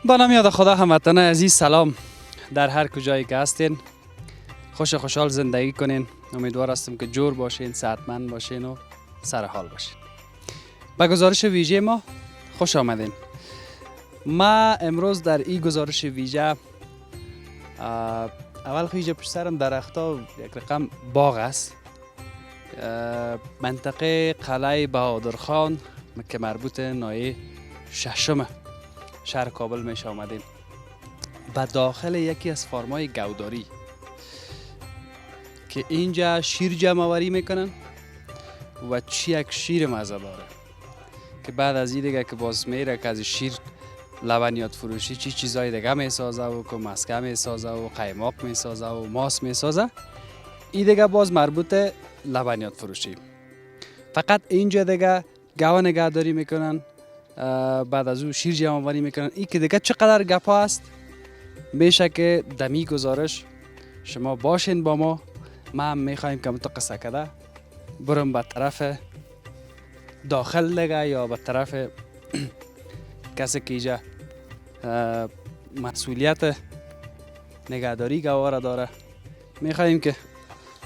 با نام یاد خدا هموطنان عزیز سلام. در هر کجایی که هستین خوشحال زندگی کنین. امیدوار هستم که جور باشین، صحتمند باشین و سر حال باشین. به گزارش ویژه ما خوش آمدین. ما امروز در این گزارش ویژه اول خیلی پشت سرم درخت‌ها یک رقم باغ است. منطقه قلعه بهادرخان که مربوط ناحیه ششم شهر کابل میشه آمدیم. به داخل یکی از فارمای گوداری که اینجا شیر جمع آوری میکنن و یک شیر مزه داره که بعد از این دیگه که باز میره که از شیر لبنیات فروشی چیزای دیگه میسازه و که مسکه میسازه و قیماق میسازه و ماس میسازه. این دیگه باز مربوط لبنیات فروشی. فقط اینجا دیگه گاو نگهداری میکنن، بعد از او شیر جمع آوری میکنن. این که دیگه چقدر گپا است میشه که دمی گزارش شما باشین با ما. ما هم میخوایم که تو قصه کده برم به طرف داخل دیگه یا به طرف کسی که اینجا مسئولیت نگهداری گواره داره. میخوایم که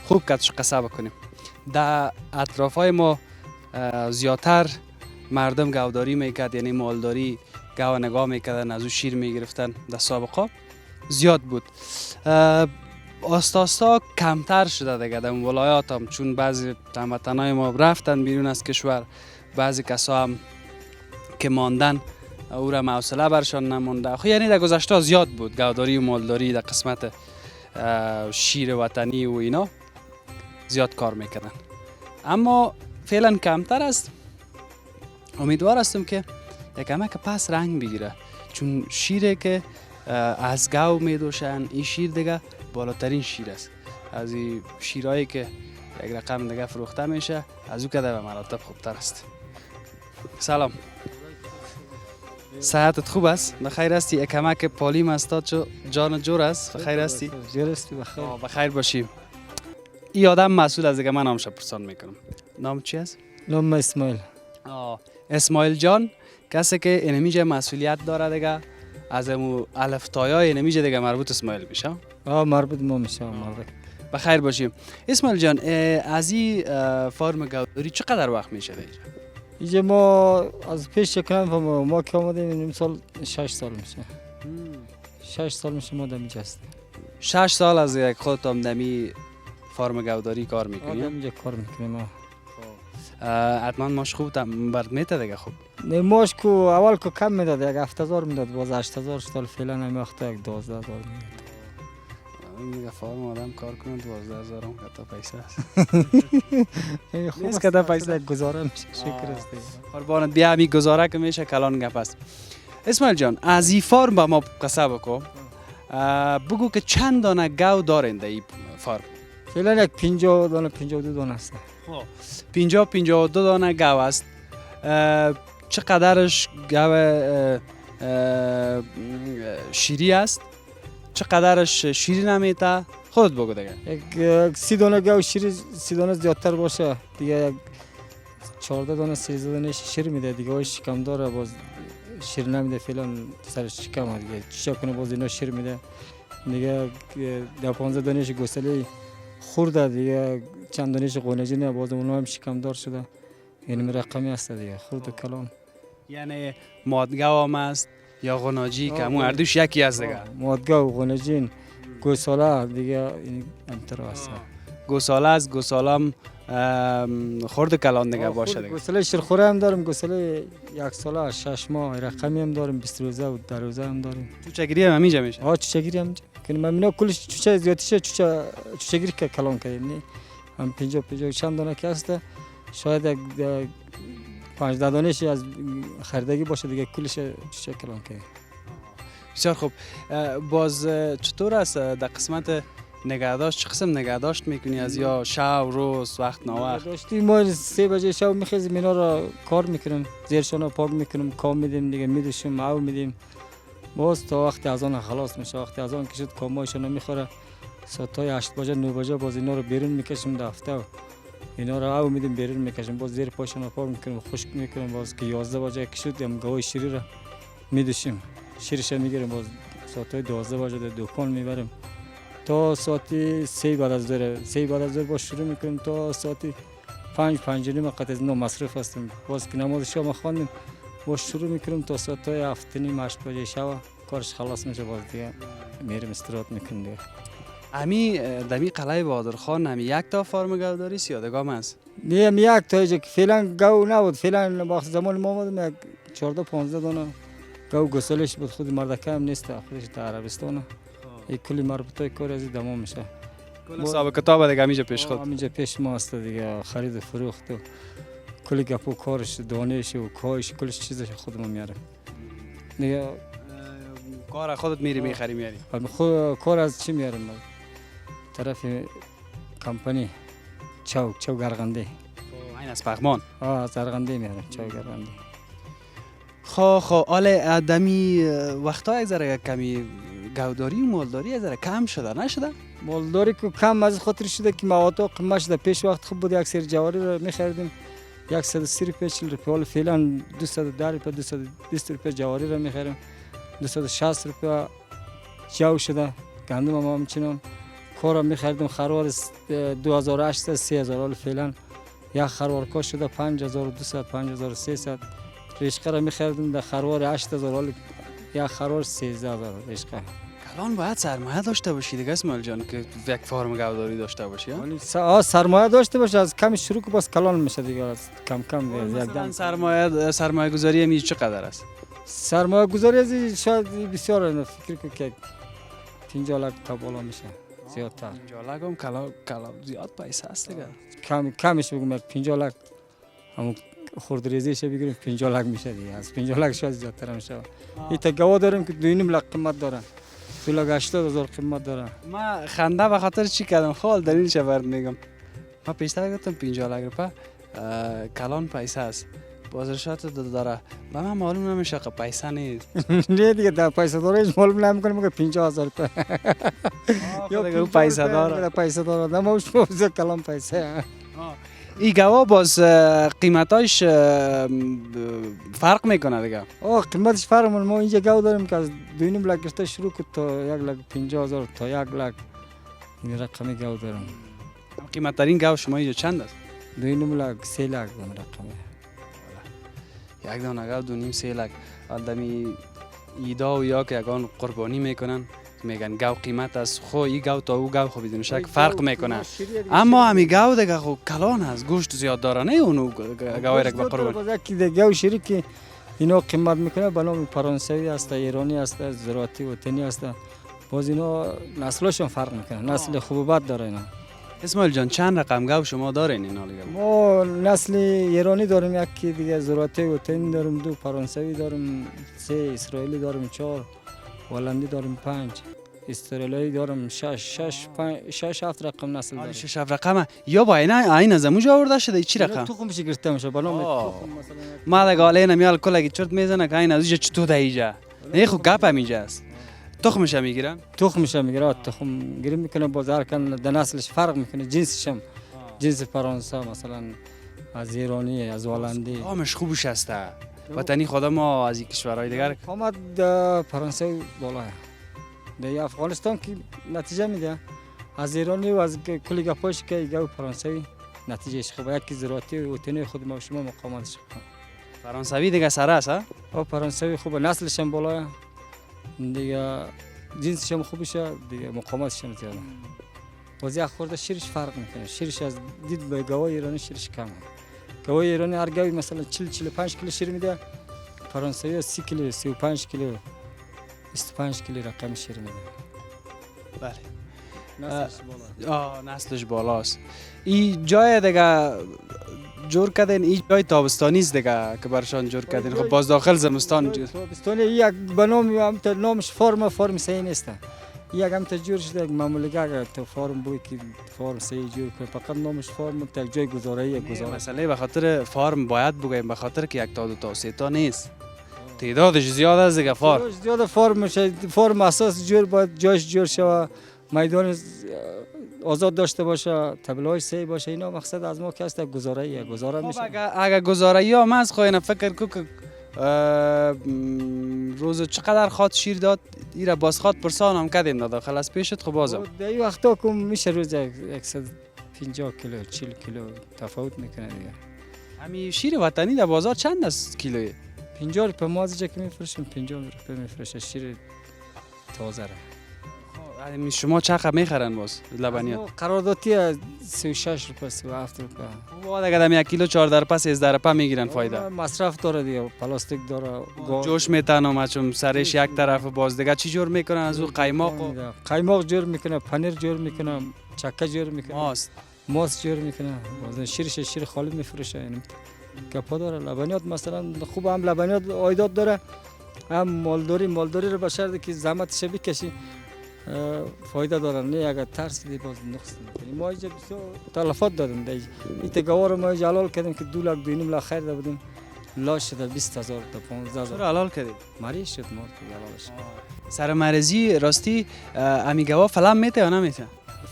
خوب کتش قصه بکنیم. در اطراف های ما زیادتر مردم گوداری میکرد، یعنی مالداری گاو نگاه میکردن، از او شیر میگرفتن. در سابقا زیاد بود. آستا کمتر شده دیگه در ولایات هم، چون بعضی هموطنای ما رفتن بیرون از کشور. بعضی کسا هم که ماندن او را حوصله برشان نمونده. خب یعنی در گذشته زیاد بود گوداری و مالداری در قسمت شیر وطنی و اینا زیاد کار میکردن، اما فعلا کمتر است. امیدوار هستم که یکمه که پس رنگ بگیره، چون شیره که از گاو میدوشن این شیر دیگه بالاترین شیر است. از این شیرهایی که یک رقم دیگه فروخته میشه از او که به مراتب خوبتر است. سلام، صحتت خوب است؟ بخیر هستی؟ یکمه که پالیم استاد چو جان جور است. بخیر هستی؟ جور هستی بخیر. بخیر باشیم. این آدم مسئول از دیگه من نامش پرسان میکنم. نام چی است؟ نام اسماعیل. اسماعیل جان کسی که اینمیجه مسئولیت داره دیگه، از امو الفتایای اینمیجه دیگه مربوط اسماعیل میشه. مربوط ما میشه. بخیر باشیم. اسماعیل جان، از این فارم گوداری چقدر وقت میشه اینجا ما از پیش چکنم ما که آمدیم این سال 6 سال میشه. 6 سال میشه ما دمی هستیم. 6 سال از یک خودت هم دمی فارم گوداری کار میکنی؟ اینجا کار میکنیم. حتما ماش خوب برد میته دیگه. خوب نه ماش کو اول کو کم میداد، یک 7000 میداد، باز 8000 شد. فعلا همین وقت یک 12000 میداد. میگه فارم آدم کار کنه 12000 هم تا پیسه است. خوب است که تا پیسه گزاره میشه. شکر است. قربانت بیا می گزاره که میشه کلان گپ است. اسماعیل جان، از این فارم با ما قصه بکو. بگو که چند دانه گاو دارین در این فارم؟ فعلا یک 50 دانه 52 دانه است. 52 دانه گاو است. چقدرش گاو شیری است؟ چقدرش شیری نمیته؟ خودت بگو دیگه. یک 30 دانه گاو شیری، 30 دانه زیادتر باشه دیگه، یک 14 دانه 13 دانه شیر میده دیگه. وای شکم داره باز شیر نمیده. فعلا سرش شکم دیگه چیکار کنه، باز اینا شیر میده دیگه. 15 دانه گوساله خورده دیگه، چند دانش قونجینه باز اونا هم شکم دار شده. یعنی رقمی هست دیگه، خورد کلان. یعنی مادگاو هم است یا غناجی که همون اردوش یکی از دیگه؟ مادگاو، غناجین، گوساله دیگه این انتر هست. گوساله است. گوساله هم خورد کلان دیگه باشه دیگه. گوساله شیرخوره هم داریم، گوساله 1 ساله 6 ماه رقمی هم داریم، 20 روزه و 10 روزه هم داریم. چوچگیری هم همینجا میشه؟ چوچگیری هم کنیم. اینا کلش چوچه زیادیشه چوچگیری که کلان کنیم. هم 50 چند دانه که هست، شاید یک 15 دانشی از خریدگی باشه دیگه، کلش چوچه کلان کنیم. بسیار خوب. باز چطور است در قسمت نگهداشت؟ چه قسم نگهداشت میکنی؟ از یا شب روز وقت ناوقت؟ داشتی ما 3 بجه شب میخیزیم اینا را کار میکنیم، زیرشان را پاک میکنیم، کام میدیم دیگه، میدوشیم، او میدیم، باز تا وقتی از آن خلاص میشه. وقتی از آن کشید کامایشان میخوره، ساعتای 8 بجه 9 بجه باز اینا رو بیرون میکشیم دفتر، اینا رو او میدیم بیرون میکشیم، باز زیر پاشون را پاک میکنیم، خشک میکنیم. باز که 11 بجه کشید هم گاوی شیری را میدوشیم، شیرش میگیریم باز ساعت 12 باشه در دکان میبریم تا ساعت 3 بعد از ظهر 3 بعد از ظهر باز شروع میکنیم تا ساعت 5 نیم قطع از نو مصرف هستیم باز که نماز شام خواندیم باز شروع میکنیم تا ساعت 7 نیم 8 بجه شب کارش خلاص میشه باز دیگه میریم استراحت میکنیم دیگه. امی دمی قلعه بهادر خان هم یک تا فارم گوداری یادگام است. نیم یک تا که فعلا گاو نبود فعلا وقت زمان ما بودم یک 14 15 دانه گاو گسلش بود خود مردکه هم نیست خودش در عربستان یک کلی مربوطه کار از دمام میشه. کل حساب کتاب دیگه همینجا پیش خود. همینجا پیش ما است دیگه خرید و فروخت و کلی گپ و کارش دانش و کارش کلش چیزش خودمون میاریم. دیگه کار خودت میری میخری میاری. خود کار از چی میاریم؟ طرف کمپانی چو گرگنده. این از پخمان. از گرگنده میاریم چو گرگنده. خب حالا دمی وقتا یک ذره کمی گوداری و مالداری یک ذره کم شده نشده؟ مالداری که کم از خاطر شده که مواد قیمت شده پیش وقت خوب بود یک سری جواری رو می‌خریدیم 135 روپیه حالا فعلا 210 روپیه 220 روپیه جواری رو می‌خریم 260 روپیه جو شده گندم ما همچنان کار می‌خریدیم خروار 2800 3000 حالا فعلا یک خروار کا شده 5200 5300 رشقه رو می‌خریدیم در خروار 8000 حالا یک خروار 13000 رشقه. کلان باید سرمایه داشته باشی دیگه اسماعیل جان که یک فارم گوداری داشته باشی. ولی سرمایه داشته باشه از کم شروع که باز کلان میشه دیگه از کم مثلا سرمایه گذاری می چقدر است؟ سرمایه گذاری از شاید بسیار فکر کنم که 50 لک تا بالا میشه زیادتر. 50 لک هم کلا زیاد پیسه است دیگه. کمش بگم 50 لک همون خردریزیش بگیریم 50 لک میشه دیگه از 50 لک شاید زیادتر میشه. این تا گوا داریم که 2.5 لک قیمت داره. 2 لک 80000 قیمت داره. ما خنده به خاطر چی کردم خال دلیلش برات میگم. ما پیشتر گفتم 50 لک روپیه کلان پیسه است. بازارشات داره. به من معلوم نمیشه که پیسه نیست. نه دیگه در پیسه داره هیچ معلوم نمیکنه میگه 50000 روپیه. یا دیگه پیسه داره. پیسه داره. نماش موزه کلان پیسه. این گوا باز قیمتاش فرق میکنه دیگه. قیمتش فرق میکنه ما اینجا گاو داریم که از 2.5 لک گرفته شروع کرد تا 1,50,000 تا 1 لک این رقمی گاو دارم. قیمت ترین گاو شما اینجا چند است؟ 2.5 لک 3 لک این رقمه. یک دانه گاو 2.5 3 لک. آدمی ایدا و یا که یگان قربانی میکنن میگن گاو قیمت است خو این گاو تا او گاو خو بدون شک فرق میکنه اما همین گاو دیگه خو کلان است گوشت زیاد داره نه اونو گاوی را به قربان که گاو شریک اینا قیمت میکنه به نام فرانسوی است ایرانی است زراعتی وطنی است باز اینا نسلشون فرق میکنه نسل خوب و بد داره اینا. اسماعیل جان چند رقم گاو شما دارین اینا دیگه؟ ما نسل ایرانی داریم یکی دیگه زراعتی وطنی داریم 2 فرانسوی داریم 3 اسرائیلی داریم 4 هلندی داریم 5 استرالیایی داریم 6 7 رقم نسل داریم 6 7 رقم یا با این از اونجا آورده شده چی رقم تخمش گرفته میشه به نام تخم مثلا ما دیگه الان میال کلا چرت میزنه که این از اینجا چطور دیجا نه خو گپ همینجا است تخمش میگیرن تخمش میگیره تخم گیری میکنه بازار کن در نسلش فرق میکنه جنسش هم جنس فرانسه مثلا از ایرانی از هلندی آمش خوبش هسته وطنی خدا ما از این کشورهای دیگر آمد فرانسه بالا در افغانستان که نتیجه میده از ایرانی و از کلی گپاش که گاو فرانسوی نتیجهش خوبه یکی زراعتی و وطنی خود ما شما مقاماتش خوبه فرانسوی دیگه سره است ها فرانسوی خوبه نسلش هم بالا دیگه جنسش هم خوبشه دیگه مقاماتش هم زیاده بازی خورده شیرش فرق میکنه شیرش از دید به گاوای ایرانی شیرش کمه گاوای ایرانی هر گاوی مثلا 45 کیلو شیر میده فرانسوی 30 کیلو 35 کیلو 25 کیلو رقم شیر میده بله نسلش بالا نسلش بالاست این جای دیگه جور کردین این جای تابستانی است دیگه که برشان جور کردین خب باز داخل زمستان تابستانی یک به نامش فرم صحیح نیست یک هم تا جور شده یک معمولی اگر تو فرم بوی که فرم صحیح جور کنه فقط نامش فرم تا جای گزارایی گزاره مسئله به خاطر فرم باید بگیم به خاطر که یک تا دو تا سه تا نیست تعدادش زیاد است دیگه فرم زیاد فرم میشه فرم اساس جور باید جاش جور شه میدان آزاد داشته باشه تبلای صحیح باشه اینا مقصد از ما که است گزاره میشه اگه گزارایی ها من از خواهی فکر کو که روز چقدر خواد شیر داد؟ ایره باز خواد پرسان هم کردیم داخل از پیشت خب بازم در این وقتا که میشه روز 150 کیلو 40 کیلو تفاوت میکنه دیگه. همین شیر وطنی در بازار چند است کیلوی؟ 50 روپیه مازجا که میفروشیم 50 روپیه میفروشه شیر تازه را. همین شما چقدر میخرن باز لبنیات؟ قراردادی 36 روپیه 37 روپیه. بعد اگر دم 1 کیلو 14 روپیه 13 روپیه میگیرن فایده. مصرف داره دیگه پلاستیک داره. جوش میتنم مچم سرش یک طرف باز دیگه چی جور میکنن از او قیماق جور میکنه، پنیر جور میکنه، چکه جور میکنه، ماست جور میکنه. باز شیر خالی میفروشه. یعنی گپا داره. لبنیات مثلا خوب هم لبنیات عایدات داره، هم مالداری رو به شرطی که زحمتش بکشی فایده داره. نه اگر ترس دی باز نقص میکنی. ما اینجا تلفات دادیم دیگه. این تگوار ما حلال کردیم که 2 لک 2.5 لک خیر دادیم. لاش شده 20,000 تا 15,000. چرا حلال کردید؟ مریض شد ما تو حلالش. سر مرزی راستی امیگوا فلان میته یا نمیته؟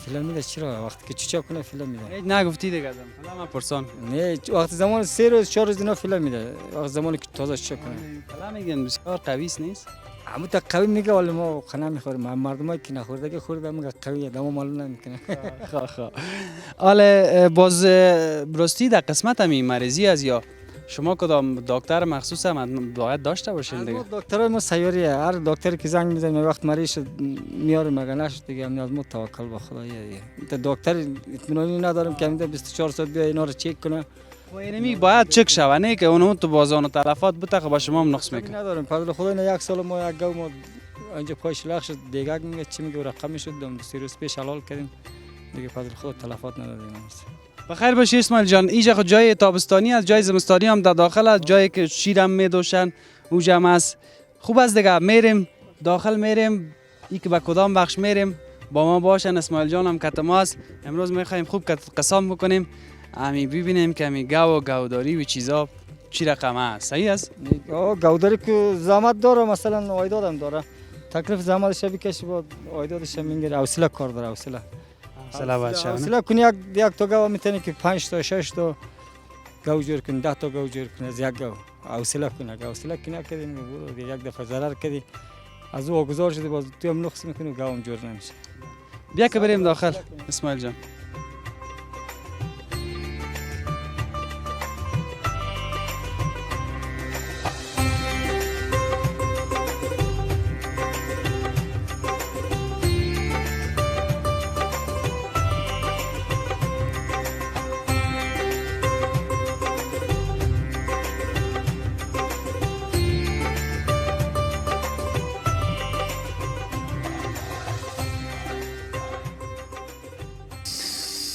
فیلم میده چرا وقتی که چیچا کنه فیلم میده. هیچ نگفتی دیگه ازم. فلان پرسان. نه وقتی زمان 3 روز 4 روز اینا فیلم میده. وقتی زمانی که تازه چیچا کنه. فلان میگن بسیار قوی نیست. اما تا قوی میگه ولی ما خنا میخوریم. مردمایی که نخورده که خورده میگه قویه دما معلوم نمیکنه. حالا باز راستی در قسمت همین مریضی از یا شما کدام دکتر مخصوص هم باید داشته باشین دیگه؟ دکترای ما سیاریه. هر دکتری که زنگ میزنه وقت مریض شد میاره مگه نشد دیگه. هم از ما توکل به خدایه. دکتر اطمینانی نداریم که میده 24 ساعت بیا اینا رو چک کنه. و اینمی باید چک شوه نه که اونم تو بازار و تلفات بده با شما هم نقص میکنه. نداریم فضل خدا. نه 1 سال ما یک گاو ما اینجا پایش لغ شد دیگه میگه چی میگه رقم شد دم 3 روز پیش حلال کردیم دیگه فضل خدا تلفات ندادیم. بخیر باشی اسماعیل جان. اینجا خود جای تابستانی از جای زمستانی هم در داخل از جایی که شیرم میدوشن اونجا هم است. خوب است دیگه. میریم داخل میریم ای که به کدام بخش میریم با ما باشن. اسماعیل جان هم کت ماست. امروز میخوایم خوب قسم بکنیم امی ببینیم که امی گوداری و چیزا چی رقم است. صحیح است؟ گوداری که زحمت داره مثلا عایدات هم داره. تکلیف زحمتش بکشی با عایداتش میگیره. حوصله کار داره. حوصله کنی یک تا گاو میتونی که 5 تا 6 تا گاو جور کنی 10 تا گاو جور کنی از یک گاو. حوصله کنی. حوصله کنی که یک دفعه ضرر کردی از او گذار شدی باز تو هم نقص میکنی و گاو هم جور نمیشه. بیا که بریم داخل اسماعیل جان.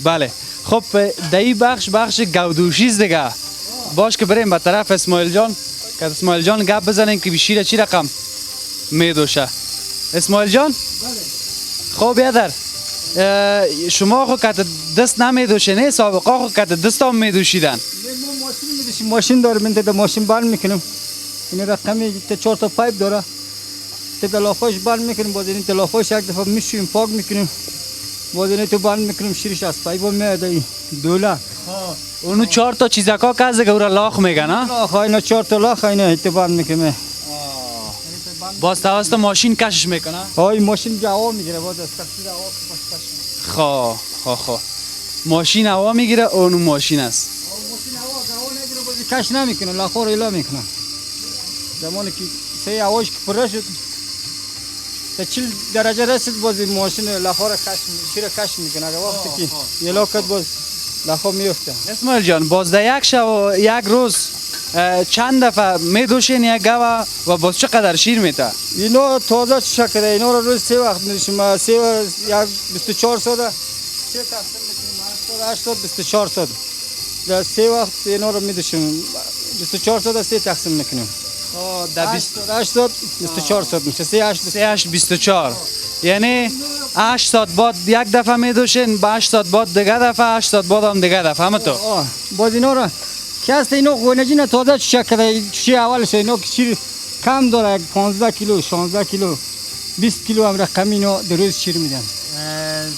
بله خب در این بخش گودوشی است دیگه. باش که بریم به طرف اسماعیل جان که اسماعیل جان گپ بزنیم که بیشیر چی رقم میدوشه. اسماعیل جان خب بیادر شما خو که دست نمیدوشه نه سابقا خو که دست هم میدوشیدن. ماشین دارم این ماشین بند میکنم. این رقمی 4 تا پایپ داره. تلافاش بند میکنیم باز این تلافاش یک دفعه میشویم پاک میکنیم. باز این تو بند میکنیم شیرش از پایپ میاد این دوله. اونو 4 تا چیزکا که از گورا لاخ میگن ها؟ لاخ اینا 4 تا لاخ اینا تو بند میکنه. باز توسط ماشین کشش میکنه؟ های ماشین هوا میگیره باز از تقصیر هوا کش. خب ماشین هوا میگیره اونو ماشین است. ماشین هوا نگیره باز کش نمیکنه لاخور ایلا میکنه. زمانی که سه هواش که پر شد تا 40 درجه رسید باز ماشین لاخور کش شیر کش میکنه. اگه وقتی که ایلا کرد باز لاخور میفته. اسماعیل جان باز در یک شب و یک روز چند دفعه میدوشین یک گاو و باز چقدر شیر میده؟ اینا تازه چه شکره اینا رو روز 3 وقت میدوشیم. 24 ساعت 3 تقسیم میکنیم 80 24 ساعت در 3 وقت اینا رو میدوشیم. 24 ساعت 3 تقسیم میکنیم. در 80 24 ساعت میشه 3 24 یعنی 8 ساعت بعد یک دفعه میدوشین با 8 ساعت بعد دیگه دفعه 8 ساعت بعد هم دیگه دفعه همه تو باز اینا رو که هست اینا گونجی نه تازه چکره چی اولش اینا که شیر کم داره 15 کیلو 16 کیلو 20 کیلو هم رقم اینا در روز شیر میدن.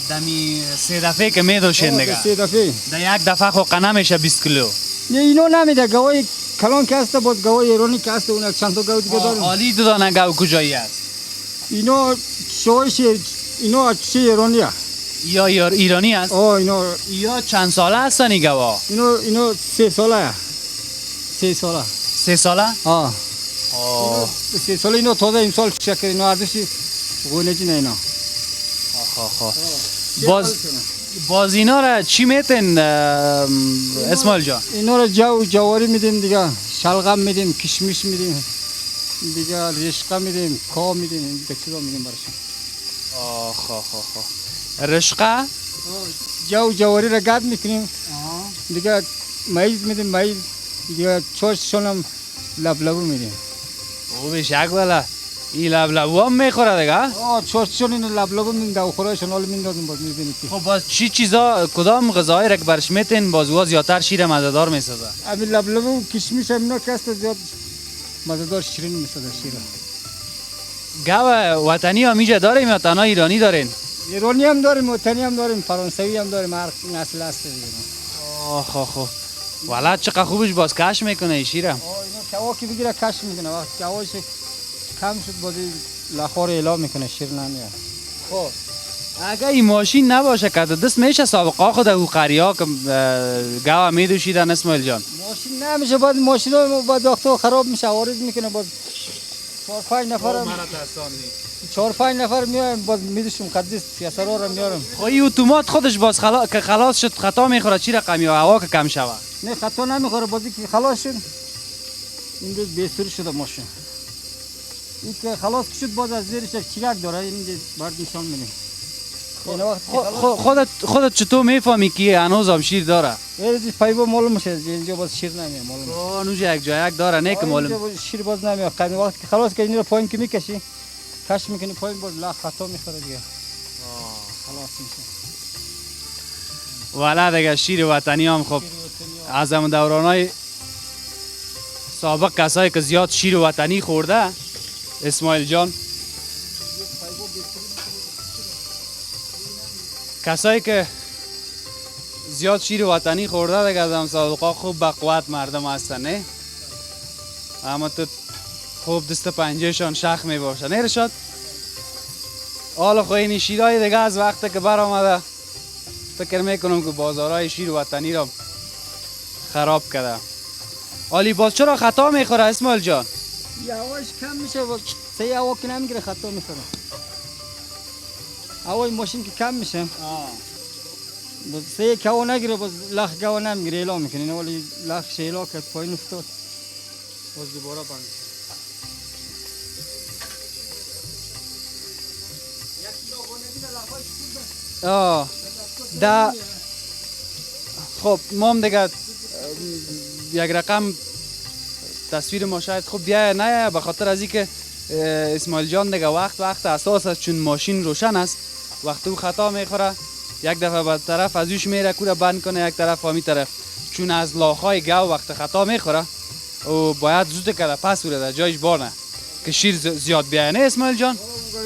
دمی 3 دفعه که میدوشین دیگه 3 دفعه در یک دفعه خو قنا میشه 20 کیلو. نه اینا نمیده گوای کلان که هست باز گاو ایرانی که هست اون چند تا گاو دیگه داریم. عالی دو دانه گاو کجایی است؟ اینا شوش اینا چه ایرانیه؟ یا ایرانی است؟ اینا یا چند ساله هستن این گاوا؟ اینا 3 ساله. 3 ساله. 3 ساله؟ آه. 3 ساله اینا تازه امسال شکر اینا ارزشی گونجی نه اینا. باز اینا را چی میتن اسماعیل جان؟ اینا را جواری میدیم دیگه، شلغم میدیم، کشمش میدیم دیگه، رشقه میدیم، کا میدیم، دیگه چیزا میدیم براشون. رشقه؟ جواری را گرد میکنیم دیگه، مایز میدیم، مایز دیگه، چاششون هم لبلبو میدیم. او بشک والا این لبلبو هم میخوره دیگه؟ چاششون این لبلبو میدیم، دو خورایشون حال میندازیم باز میبینید. خب باز چی چیزا کدام غذایی را که برش میتین باز وا زیادتر شیر مزه‌دار میسازه؟ همین لبلبو کشمش هم اینا که هست زیاد مزه‌دار شیرین میسازه شیر. گاو وطنی هم اینجا داریم یا تنها ایرانی دارین؟ ایرانی هم داریم، وطنی هم داریم، فرانسوی هم داریم، هر نسل هست دیگه. والا چقدر خوبش باز کش میکنه این شیره. اینا کوا که بگیره کش میکنه، وقت کواش کم شد بازی لخور اعلام میکنه شیر نمیاد. خب اگه این ماشین نباشه که دست میشه سابقه خود او قریا که گاو میدوشیدن اسماعیل جان؟ ماشین نمیشه، بعد ماشین ها بعد وقتا خراب میشه، عوارض میکنه، باز 4-5 نفر میایم باز میدوشیم قدیس سیاسرا رو میارم. خب این اتومات خودش باز که خلاص شد خطا میخوره چی رقمی هوا که کم شوه؟ نه خطا نمیخوره، بازی که خلاص شد این روز بیستوری شده ماشین، این که خلاص شد باز از زیرش یک چیلک داره، این بعد نشان میدیم. خودت چطور میفهمی که هنوز هم شیر داره؟ این پایبا معلوم میشه، اینجا باز شیر نمیاد معلوم. اونجا یک جای یک داره نه که معلوم. شیر باز نمیاد، قدیم وقتی که خلاص که این رو پایین که میکشی کش میکنی پایین باز لا خطا میخوره دیگه. خلاص میشه. والا دیگه شیر وطنی هم خب از همون دورانای سابق کسایی که زیاد شیر وطنی خورده اسماعیل جان، کسایی که زیاد شیر وطنی خورده دیگه از هم سابقا خوب بقوت مردم هستن نه؟ اما تو خوب دست پنجهشان شخ می باشه نه رشاد؟ حالا خو این شیرهای دیگه از وقتی که بر آمده فکر میکنم که بازارهای شیر وطنی را خراب کرده. حالی باز چرا خطا میخوره اسماعیل جان؟ هواش کم میشه، سه هوا که نمیگیره خطا میخوره. هوای ماشین که کم میشه باز سه که هوا نگیره باز لخ هوا نمیگیره اعلام میکنه، ولی لخ شیلا که پایین افتاد باز دوباره بند. خب ما هم دیگه یک رقم تصویر ما شاید خوب بیایه نه به خاطر از اینکه اسماعیل جان دیگه وقت اساس است، چون ماشین روشن است وقتی او خطا میخوره یک دفعه به طرف از اوش میره کوره بند کنه، یک طرف همی طرف، چون از لاخای گاو وقت خطا میخوره و باید زود کده پس وره در جایش بانه که شیر زیاد بیایه نه اسماعیل جان؟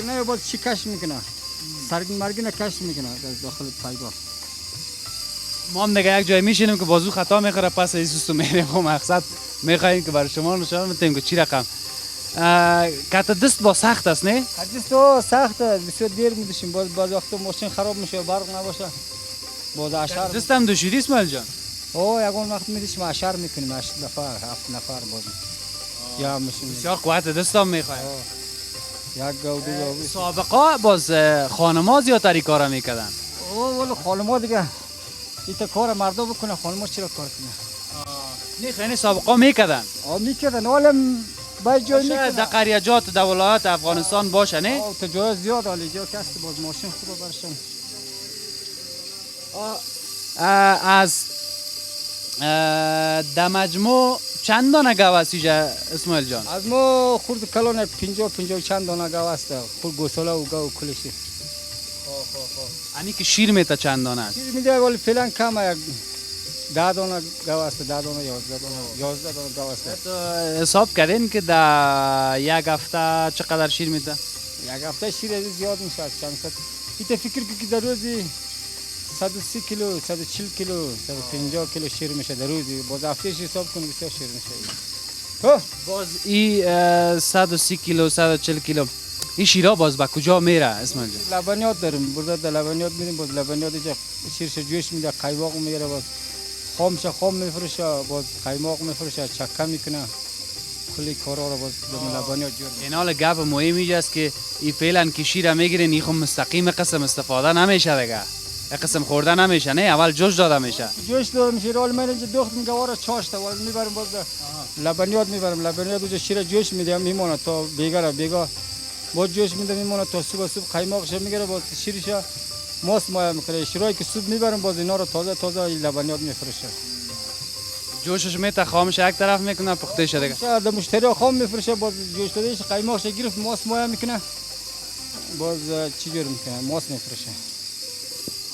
نه باید چی کش میکنه، سرگین مرگین کش میکنه از داخل پایگاه. ما هم دیگه یک جای میشینیم که بازو خطا میخوره پس از سوستو میریم و مقصد میخواییم که برای شما نشان میتیم که چی رقم کت دست با سخت است نه؟ دست سخت است، بسیار دیر میدوشیم، باز وقتا ماشین خراب میشه برق نباشه باز اشار دست هم دوشیدی اسماعیل جان؟ یکون وقت میدوشیم اشار میکنیم 8 نفر 7 نفر باز یا میشیم بسیار قوت دست هم میخوایم. یک گاو دو گاو سابقا باز خانما زیادتری کارا میکردن. ولی خانما دیگه ایتا کار مردا بکنه، خانما چرا کار کنه؟ نه خیلی سابقا میکردن. میکردن ولی باید جای میکنه. در قریجات در ولایت افغانستان باشه نه؟ تا جای زیاد حالی جا که هست باز ماشین خوبه برشن. از در مجموع چند دانه گاو است اینجا اسماعیل جان؟ از ما خورد کلان 50 چند دانه گاو است، خورد گوساله و گاو کلشی. انی که شیر میته چند دانه است؟ شیر میده ولی فعلا کمه، 10 دانه گاو است، 10 دانه 11 دانه گاو است. حساب کردین که در یک هفته چقدر شیر میده؟ یک هفته شیر زیاد میشه از چند ست. ایت فکر که در روزی 130 کیلو 140 کیلو 150 کیلو شیر میشه در روز. باز هفتهش حساب کن بسیار شیر میشه. خب باز این 130 کیلو 140 کیلو این شیرها باز به کجا میره اسماعیل جان؟ لبنیات داریم burada در لبنیات میدیم. باز لبنیات اینجا شیرش جوش میده، قایماق میگیره، باز خامش خام میفروشه، باز قایماق میفروشه، چکه میکنه، کلی کارا رو باز در لبنیات جور. این حال گپ مهم اینجا است که این فعلا که شیر میگیرین این خب مستقیم قسم استفاده نمیشه دیگه، قسم خورده نمیشه، نه اول جوش داده میشه. جوش داده میشه. رول من اینجا دخت میگه وارا چاشته ولی میبرم باز لبنیات میبرم. لبنیات اونجا شیر جوش میدم میمونه تا بیگا باز جوش میدم میمونه تا صبح قایماقش میگیره، باز شیرش ماست مایا میکنه. شیرایی که صبح میبرم باز اینا رو تازه لبنیات میفروشه. جوشش میته خامش یک طرف میکنه پخته شده دیگه. شاید مشتری خام میفروشه، باز جوش دادهش قایماقش گرفت ماست مایا میکنه، باز چی جور میکنه ماست میفروشه.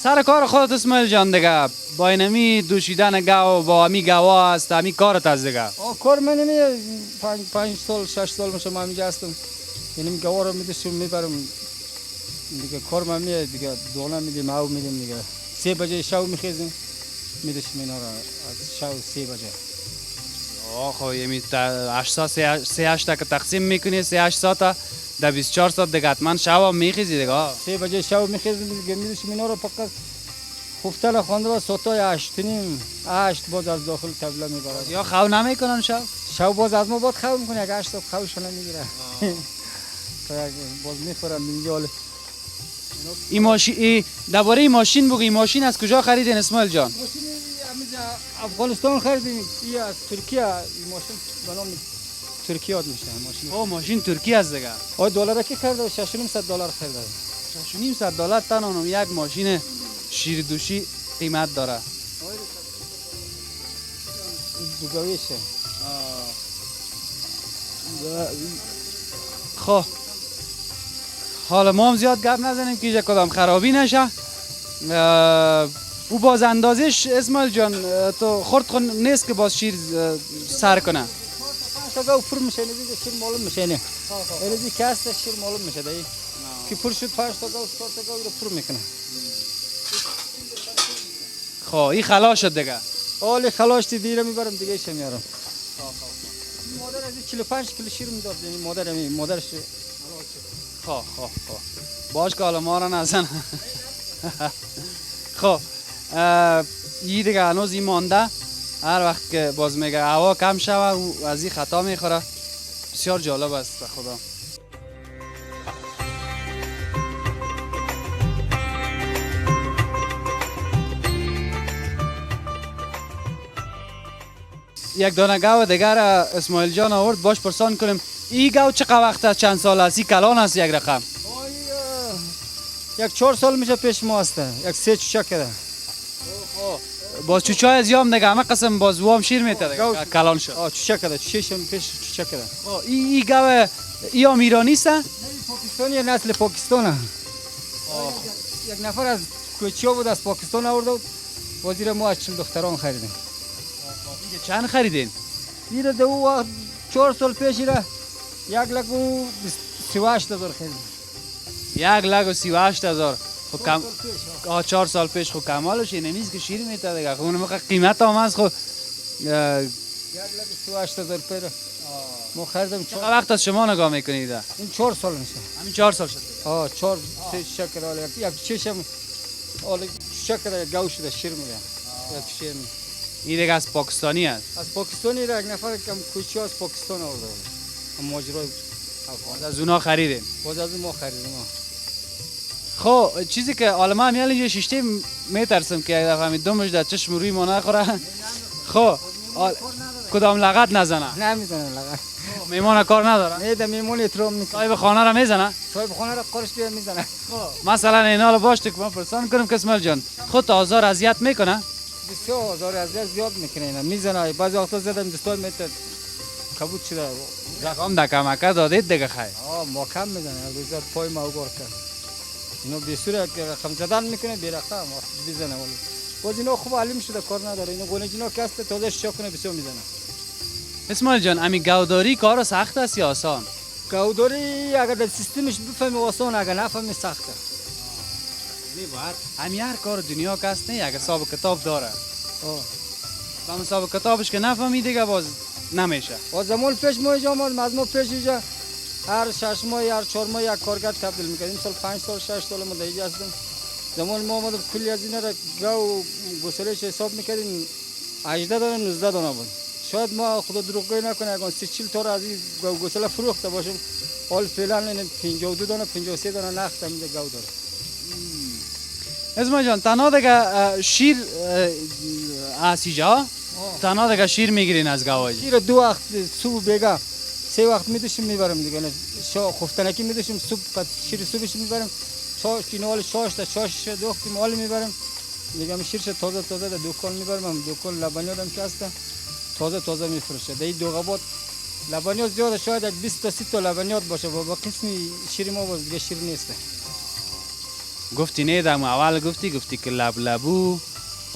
سر کار خودت اسماعیل جان دیگه با اینمی دوشیدن گاو با امی گاوا است امی کارت از دیگه. کار من نمی 5 سال 6 سال میشه من اینجا هستم. یعنی گاوا رو میدشم میبرم دیگه. کار من میاد دیگه، دونه میدیم او میدیم دیگه. 3 بجه شب میخیزیم میدشم اینا رو از شب 3 بجه. خب یمی 8 ساعت 3 8 تا که تقسیم میکنی 3 8 ساعت در 24 ساعت دیگه حتما شب میخیزی دیگه. 3 بجه شب میخیزیم دیگه میدشم اینا رو فقط خفتن خوانده با ساعتای 8 نیم 8 باز از داخل تبله میبرد. یا خو نمیکنن شب باز از ما باید خو میکنه. اگه 8 تا خوش نمیگیره باز میخورم اینجا. این ماشین درباره این ماشین بگو، این ماشین از کجا خریدین اسماعیل جان؟ ماشین افغانستان خریدیم. این از ترکیه. این ماشین به نام ترکیه میشه ماشین. ماشین ترکیه از دیگه. دلار کی خریده؟ 6.5 دلار خریده. 6.5 دلار تنها یک ماشین شیر دوشی قیمت داره. دوگاویشه. خب حالا ما هم زیاد گپ نزنیم که کدام خرابی نشه. او باز اندازش اسماعیل جان تو خورد نیست که باز شیر سر کنه. 5 تا پر میشه دیگه شیر معلوم میشه. نه الی که است شیر معلوم میشه دیگه که پر شد 5 تا 4 تا رو پر میکنه. خب این خلاص شد دیگه. حالا خلاص دیگه میبرم دیگه ایش میارم. مادر از 45 کیلو شیر میداد. مادرش خب باش که حالا ما را نزن. خب این دیگه هنوز این مانده. هر وقت که باز میگه هوا کم شوه و از این خطا میخوره. بسیار جالب است به خدا. یک دانه گاو دیگر اسماعیل جان آورد باش پرسان کنیم این گاو چقدر وقت است، چند سال است، این کلان است یک رقم؟ یک 4 سال میشه پیش ما هسته. یک 3 چوچک کرده. باز چوچای از یام دیگه همه قسم باز وام شیر میته دیگه کلان شد. چوچک کرده. چشم پیش چوچک کرده. این گاو ای ایرانی است؟ نه پاکستانی، نسل پاکستانه. یک نفر از کوچیا بود از پاکستان آورده بود. وزیر ما از چند دختران خریدیم. چند خریدین؟ این دو وقت 4 سال پیش را 1,38,000 خریدیم. 1,38,000. خب کم 4 سال پیش خب کمالش اینه نیست که شیر میته دیگه. خب اون قیمت هم هست. خب 1,38,000 پیره ما خریدم. چقدر وقت از شما نگاه میکنید؟ این 4 سال میشه. همین 4 سال شد. 4 3 شکر حالا یک چشم حالا شکر گاو شده شیر میده. یک شیر این دیگه از پاکستانی است. از پاکستانی را یک نفر کم کوچی از پاکستان آورده بود. ماجرای باز از اونا خریدین؟ باز از ما خریدیم. خب چیزی که حالا من میال شیشته میترسم که یک دفعه دومش در چشم روی ما نخوره. خب کدام لغت نزنه؟ نمیزنه لغت. میمون کار نداره؟ نه میمون احترام میکنه. صاحب خانه را میزنه؟ صاحب خانه را قرش بیا میزنه. مثلا اینا رو باشه که من پرسان کنم که اسماعیل جان خود آزار اذیت میکنه؟ بسیار آزار اذیت زیاد میکنه. اینا میزنه. بعضی وقتا زدم دستای میتر کبوت شده. زخم دکمکه دادید دیگه خیر. ما کم میزنه. روزا پای ما اوگار کرد. اینو بسیار رقم زدن میکنه بی رقم بزنه. ولی باز اینا خوب علم شده کار نداره. اینو گونجینا که است تازه شا کنه بسیار میزنه. اسماعیل جان امی گاوداری کار سخت است یا آسان؟ گاوداری اگر در سیستمش بفهمی آسان، اگر نفهمی سخته. یعنی باید همین هر کار دنیا کس نه یک حساب کتاب داره. و حساب کتابش که نفهمی دیگه باز نمیشه. و زمان پیش ما اینجا از ما پیش اینجا هر 6 ماه هر 4 ماه یک کارگر تبدیل میکردیم. سال 5 سال 6 سال ما دیگه هستیم. زمان ما آمدیم کلی از اینا را گاو گسلش حساب میکردیم 18 دانه 19 دانه بود. شاید ما خدا دروغگویی نکنه اگه 30-40 تا از این گاو گسله فروخته باشیم. حال فعلا 52 دانه 53 دانه نخت میده گاو داره. اسماعیل جان تنها دیگه شیر آسیجا تنها دیگه شیر میگیرین از گاوای. شیر 2 وقت صبح بیگا 3 وقت میدوشیم میبرم دیگه. شو خفتنکی میدوشیم صبح شیر صبحش میبرم. کینوال شاش تا شاش دوختی مال میبرم دیگه. شیرش تازه تازه در دکان میبرم. دکان لبنیات هم که هست تازه تازه میفروشه. در این دو قبات لبنیات زیاده شاید 20 تا 30 تا لبنیات باشه و با قسمی شیر ما باز دیگه شیر نیست. گفتی نه در اول گفتی که لبلبو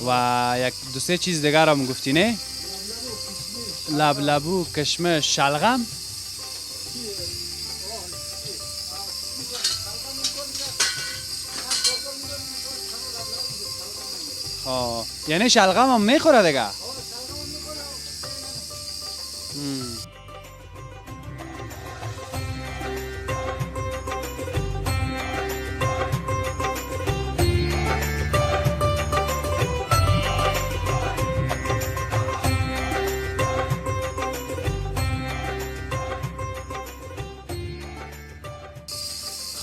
و یک دو سه چیز دیگر هم گفتی نه. لبلبو کشمش شلغم. یعنی شلغم هم میخوره دیگه.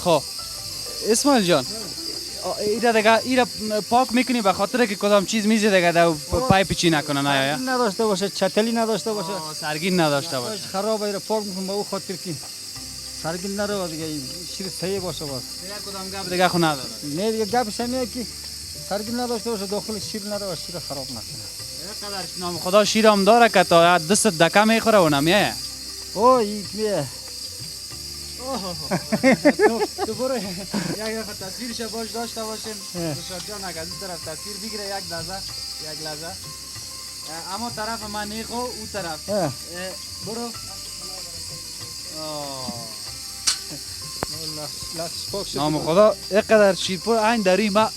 خب اسماعیل جان ایره پاک میکنی به خاطر که کدام چیز میزه دیگه در پایپ چی نکنه نه یا نداشته باشه چتلی نداشته باشه سرگین نداشته باشه خراب ایره پاک میکنم به او خاطر که سرگین نره دیگه شیر صحیح باشه باز دیگه کدام گپ دیگه خو نداره نه دیگه گپش همینه که سرگین نداشته باشه داخل شیر نره و شیر خراب نکنه. قدر نام خدا شیر هم داره که تا دست دکه میخوره و نمیه. اوه یک میه تو برو یک دفعه تصویرش باش داشته باشیم. رشاد جان اگه از این طرف تصویر بگیره یک لحظه اما طرف من نیخو او طرف برو. نام خدا اینقدر شیرپور این داری ما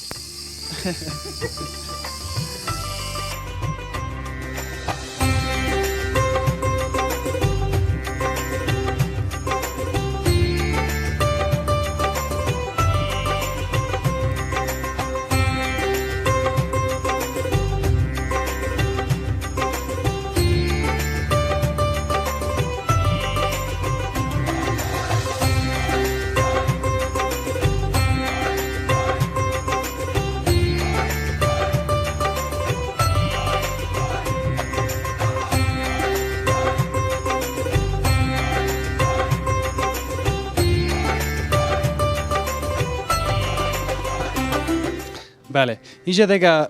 بله اینجا دیگه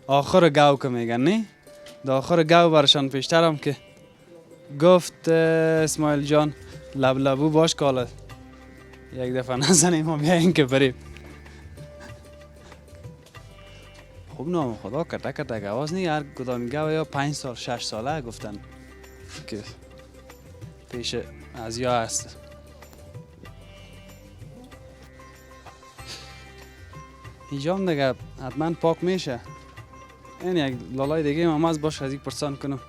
آخر گاو که میگن نه در آخر گاو برشان پیشترم که گفت اسماعیل جان لبلبو باش کالا یک دفعه نزنیم و بیاییم که بریم. خوب نام خدا کتک آواز نی هر کدام گاو یا 5 سال 6 ساله گفتن که پیش از یا هست. اینجا هم دیگه حتما پاک میشه. این یک لالای دیگه هم از باش از یک پرسان کنم.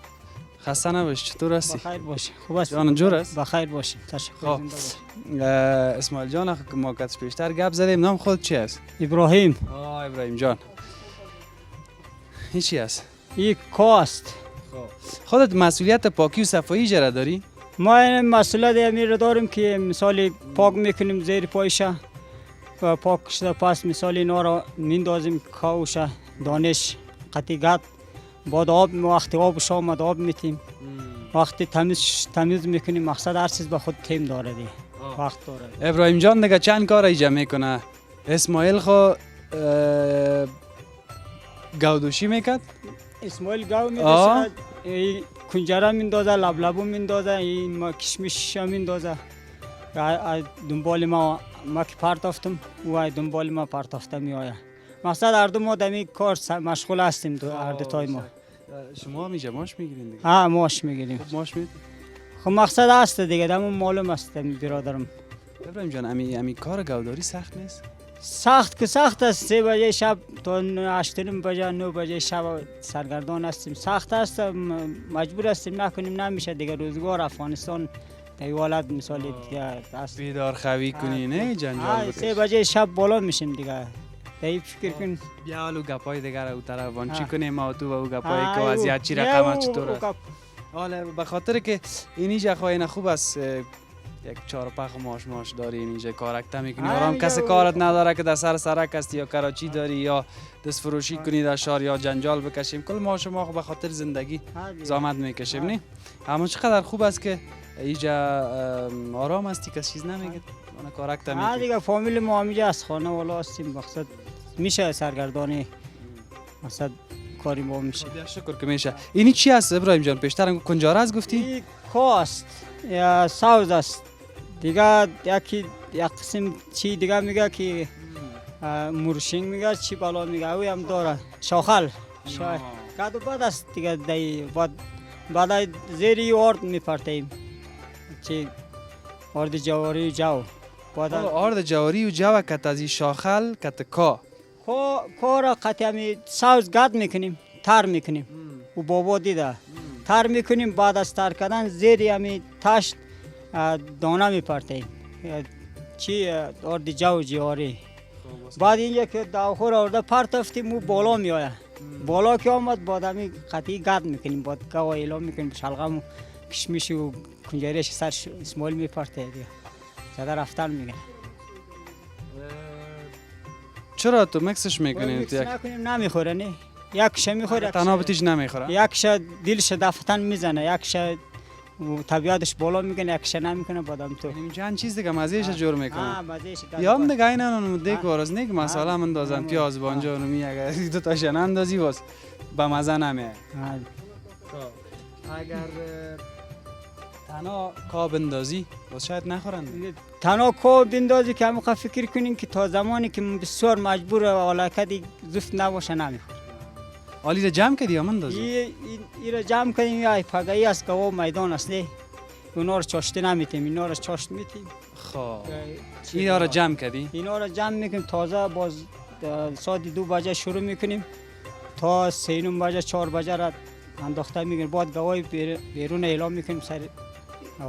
خسته نباش چطور هستی؟ بخیر باشه خوب است جان جور است؟ بخیر باشه تشکر. اسماعیل جان که ما کس پیشتر گپ زدیم نام خود چی است؟ ابراهیم. ابراهیم جان این چی است؟ این کاست. خودت مسئولیت پاکی و صفایی جره داری؟ ما این مسئولیت امیر داریم که مثال پاک میکنیم زیر پایشه و پاک شده پس مثال اینا را میندازیم کاوشه دانش قطیگت بعد آب وقتی آبش آمد آب میتیم وقتی تمیز میکنیم مقصد هر چیز به خود تیم داره دی وقت داره. ابراهیم جان دیگه چند کار ایجا میکنه؟ اسماعیل خو گاودوشی میکرد؟ اسماعیل گاو میدوشه کنجره میندازه لبلبو میندازه این کشمش میندازه دنبال ما که پرتافتم و دنبال ما پرتافته می آید. مقصد هر دو ما دمی کار مشغول هستیم هر دو تای ما. شما میجا ماش میگیرین دیگه؟ ها ماش میگیریم. ماش میگیرین؟ خب مقصد هست دیگه دمون معلوم است برادرم. ابراهیم جان امی کار گاوداری سخت نیست؟ سخت که سخت است. 3 بجه شب تا 8 بجه 9 بجه شب سرگردان هستیم. سخت است، مجبور هستیم نکنیم نمیشه دیگه. روزگار افغانستان در حالت مثال دیگه است. بیدار خوی کنی نه جنجال 3 بکش. بجه شب بالا میشیم دیگه. دیگه فکر کن بیا حالو گپای دیگر او طرف وان چی کنیم ما و تو و او گپای که آی، وضعیت چی نه، رقم او- چطور او است. گپ. حالا به خاطر که اینجا خواهی خوب است یک چهارپخ و ماش داری اینجا کارکته میکنی آه، آرام اینجا کسی او- کارت نداره که در سر سرک هستی یا کراچی داری یا دست فروشی کنی در شهر یا جنجال بکشیم. کل ما شما خو به خاطر زندگی ها دیگه. زحمت میکشیم نه. اما چقدر خوب است که اینجا آرام هستی کسی چیز نمیگه اون کارکته ها میکنی. دیگه فامیل ما همینجا از خانه والا هستیم. مقصد میشه سرگردانی مقصد کاری ما میشه. بیا شکر که میشه. اینی چی است ابراهیم جان؟ پیشتر کنجاره است گفتی؟ این کاست یا ساوز است دیگه. یک قسم چی دیگه میگه که مرشنگ میگه چی بالا میگه او هم داره شاخل کدو بد است دیگه. بعد زیری آرد میپرتیم چی آرد جواری جو بعد آرد جواری و جو کت از این شاخل کت کا کار قطعی همی ساوز گد میکنیم تر میکنیم و بابا دیده تر میکنیم. بعد از تر کردن زیری همی تشت دانه میپرتیم چی آرد جو جواری. بعد اینجا که داخور آورده پرتفتیم و بالا میآید. بالا که آمد بعد همی قطعی گد میکنیم. بعد گواه اعلام میکنیم شلغم و کشمیش و کنجریش سر اسماعیل میپرته دیگه. زده رفتن میگه. چرا تو مکسش میکنی؟ میکس نکنیم نمیخوره نه. یکش میخوره تنها بتیش نمیخوره. یکش دلش دفتن میزنه یکش طبیعتش بالا میکنه یکش نمیکنه. بعدم تو این چند چیز دیگه مزهش جور میکنه. مزهش یا هم دیگه این اون دیگه کارز نیک مساله آه. من دازم پیاز بانجا و می اگر دو تا شن اندازی باز به مزه نمیه. اگر تنها کا بندازی باز شاید نخورن. تنها کو بندازی که همون فکر کنین که تا زمانی که بسیار مجبور علاقه زفت نباشه نمیخوره. حالی را جمع کردی یا من دازی؟ این را جمع کنیم یا پگایی است که او میدان است نه. اونا رو چاشته نمیتیم اینا رو چاشت میتیم. خب اینا را جمع کردی؟ اینا را جمع میکنیم تازه باز ساعت 2 بجه شروع میکنیم تا 3 بجه 4 بجه را انداخته میگیریم. بعد گواهی بیرون اعلام میکنیم سر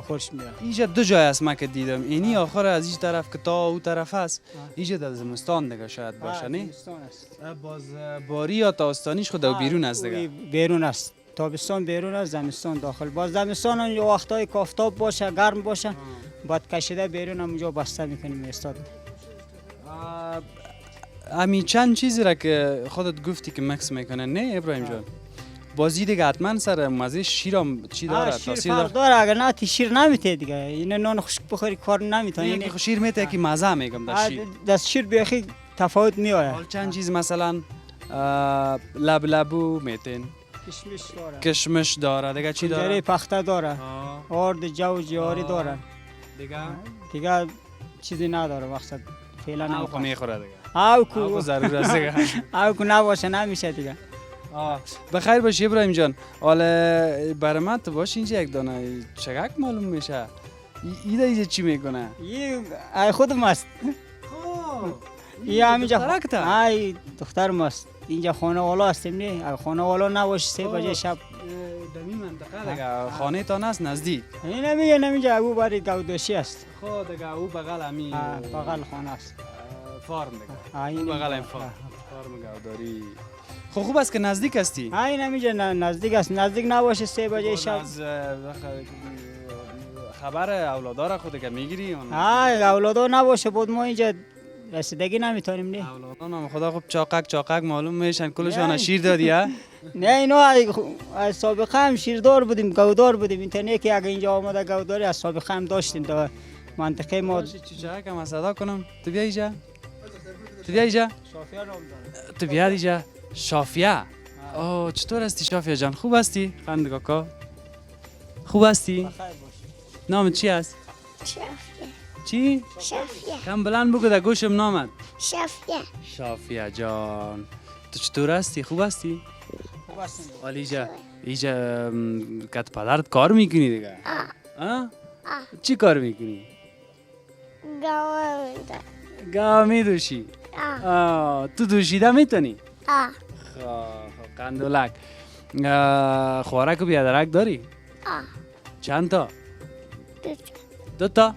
خورش میره. اینجا دو جای است من که دیدم. اینی آخر از این طرف که تا او طرف است. اینجا در زمستان دیگه شاید باشه نه؟ باز باری یا تاستانیش خود او بیرون است دیگه. بیرون است. تابستان بیرون است زمستان داخل. باز زمستان اون وقتای که آفتاب باشه گرم باشه بعد کشیده بیرون اونجا بسته میکنیم استاد. امی چند چیزی را که خودت گفتی که مکس میکنه نه ابراهیم جان؟ بازی دیگه حتما سر مزه شیرم چی داره؟ شیر تاثیر فرق داره. اگر نه تی شیر نمیته دیگه. این نان خشک بخوری کار نمیتونی. این که شیر میته که مزه میگم در شیر. دست شیر بیخی تفاوت میآید. حال چند چیز مثلا لبو میتین. کشمش داره. کشمش داره دیگه چی کنجره داره؟ پخته داره. آرد جو جواری داره. دیگه دیگه چیزی نداره مقصد فعلا او نمیخوام. میخوره دیگه. او او کو ضرور است دیگه. او کو نباشه نمیشه دیگه. بخیر باشی ابراهیم جان. حالا برای من تو باش اینجا یک دانه چگک معلوم میشه. ایده اینجا چی میکنه؟ این ای خودم است. این همینجا ای دختر ماست. اینجا خانه والا هستیم نه. اگه خانه والا نباشه 3 بجه شب دمی منطقه دیگه خانه تان است نزدیک. این نمیگه او برای گوداشی است. خود دیگه او بغل امی بغل خانه است. فارم دیگه. این بغل این فارم گوداری. خب خوب است که نزدیک هستی. این نمیگه نزدیک است. نزدیک نباشه 3 بجه شب. از خبر اولادار خود که میگیری اون. اولادا نباشه بود ما اینجا رسیدگی نمیتونیم نه. اولادان خدا خوب چاقک معلوم میشن کلشون شیر دادی ها. نه اینا از سابقه هم شیردار بودیم گودار بودیم. اینترنت که اگه اینجا آمده گوداری از سابقه هم داشتیم در منطقه ما. چه که من صدا کنم تو بیا اینجا. تو بیا اینجا. شافیا نام داره. تو بیا اینجا. شافیا. اوه چطور هستی شافیا جان؟ خوب هستی؟ خانم کاکا. خوب هستی؟ بخیر باش. نام چی است؟ شافیه چی؟ شافیه کم بلند بگو در گوشم نامد. شافیه شافیا جان. تو چطور هستی؟ خوب هستی؟ خوب هستیم. حالا اینجا کت پدرت کار میکنی دیگه؟ آه؟ چی کار میکنی؟ گاوه گاو میدوشی. تو دوشیده میتونی؟ آه. خب قندولک. خوارک و بیادرک داری؟ آه. چند تا؟ دوتا. دو تا؟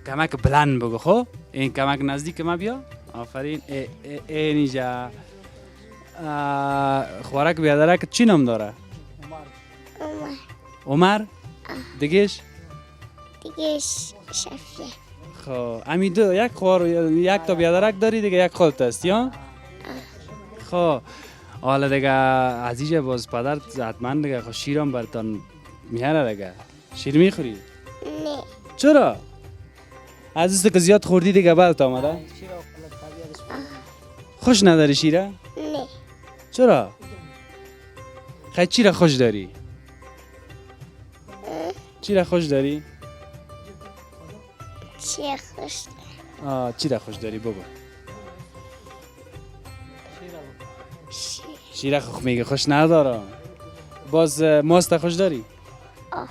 کمک بلند بگو خب؟ این کمک نزدیک ما بیا. آفرین. اینجا. خوارک و بیادرک چی نام داره؟ عمر. عمر؟ دیگهش؟ دیگه شفیه. خب امی دو یک خوار یک تا بیادرک داری دیگه یک خودت هستی ها؟ خب حالا دیگه عزیزه باز پدرت حتما دیگه خب شیرم برتان میاره دیگه. شیر میخوری؟ نه. چرا؟ عزیز که زیاد خوردی دیگه بعد آمده؟ خوش نداری شیره؟ نه. چرا؟ خیلی چی را خوش داری؟ چی را خوش داری؟ چیه خوش چی را خوش داری بگو. شیر. شیره خوش میگه خوش ندارم. باز ماست خوش داری؟ آه.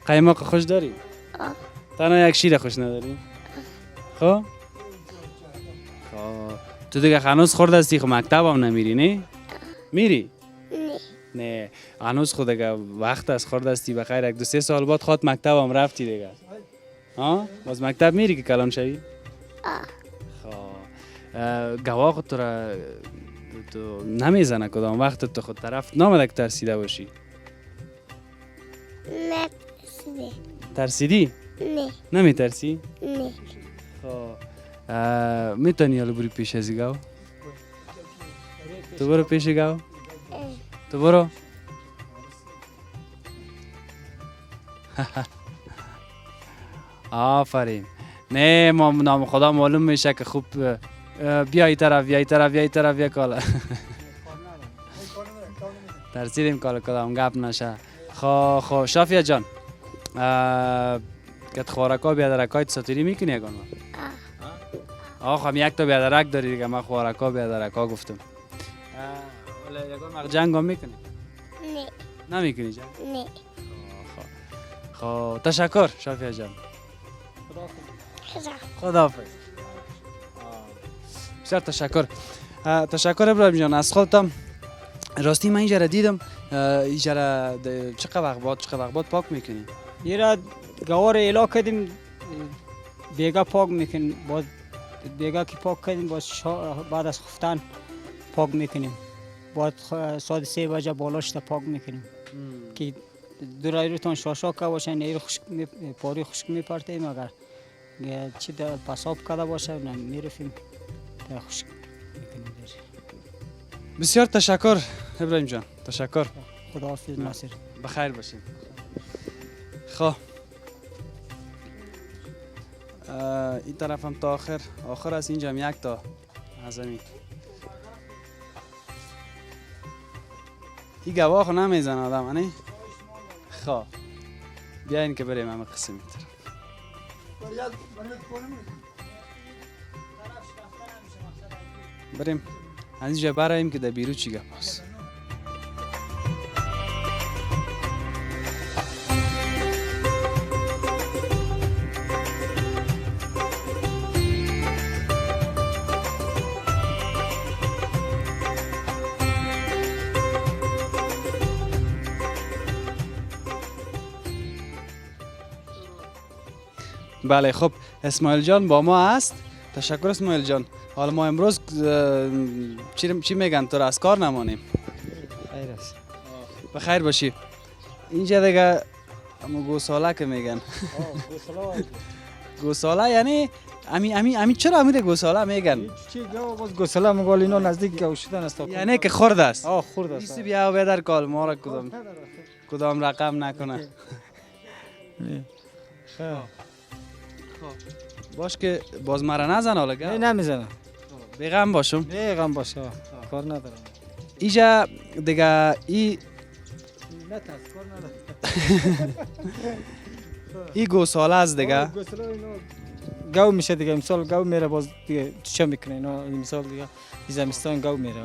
قیماق خوش داری؟ آه. تنها یک شیر خوش نداری؟ خب؟ خب تو دیگه هنوز خورد هستی خب مکتب هم نمیری نه؟ میری؟ نه. نه هنوز خود دیگه وقت است خورد هستی بخیر یک دو سه سال بعد خود مکتب هم رفتی دیگه. ها؟ باز مکتب میری که کلان شوی؟ آه. خب گواه خود تو نمیزنه کدام وقت تو خود طرف نامده که ترسیده باشی؟ نه. ترسیده. ترسیدی؟ نه. نمیترسی؟ نه. خب میتونی حالا بری پیش از گاو؟ تو برو پیش گاو؟ تو برو؟ آفرین. نه ما نام خدا معلوم میشه که خوب بیای طرف بیا کالا. ترسیدیم کالا کدام گپ نشه. خب شافیه جان که خوارکا بیادرکای ساتوری میکنی یکان؟ خب یک تا بیادرک داری دیگه من خوارکا بیادرکا گفتم. ولی یکان مق جنگ هم میکنی؟ نه. نمیکنی جنگ؟ نه. خب تشکر شافیه جان. خداحافظ. بسیار تشکر. تشکر ابراهیم جان از خودتم. راستی من اینجا را دیدم اینجا را چقدر وقت بعد پاک میکنی؟ ایرا گوار الا کردیم بیگا پاک میکنیم باز بیگا که پاک کردیم باز بعد از خفتن پاک میکنیم بعد ساعت 3 بجه بالاش تا پاک میکنیم که درایروتان شاشا که باشه نیرو خشک پاری خشک میپرتیم اگر چی در پساب کرده باشه نه میرفیم تا خشک میکنیم. بسیار تشکر ابراهیم جان. تشکر. خداحافظ ناصر. بخیر باشین. خب این طرف هم تا آخر از اینجا هم یک تا عظمی. این گواه خو نمیزن آدم نه؟ خب بیاین که بریم همه قسم این طرف. بریم از اینجا برایم که در بیرو چی گپ هست. بله خب اسماعیل جان با ما هست. تشکر اسماعیل جان. حالا ما امروز چی میگن تو را از کار نمانیم؟ خیر است. بخیر باشی. اینجا دیگه همون گوساله که میگن. گوساله یعنی امی چرا امی گوساله میگن؟ چی گاو باز گوساله مگال اینا نزدیک گاو شدن است. یعنی که خرد است. خورد است. ایسی بیا و در کال ما را کدام رقم نکنه. باش که باز مرا نزن حالا نه نمیزنم. بیغم باشم. بیغم باشه کار ندارم. اینجا دیگه ای نه تاس کار ندارم. ای گوساله است دیگه. گوساله اینا گاو میشه دیگه. مثال گاو میره باز دیگه چه میکنه اینا مثال دیگه زمستان گاو میره.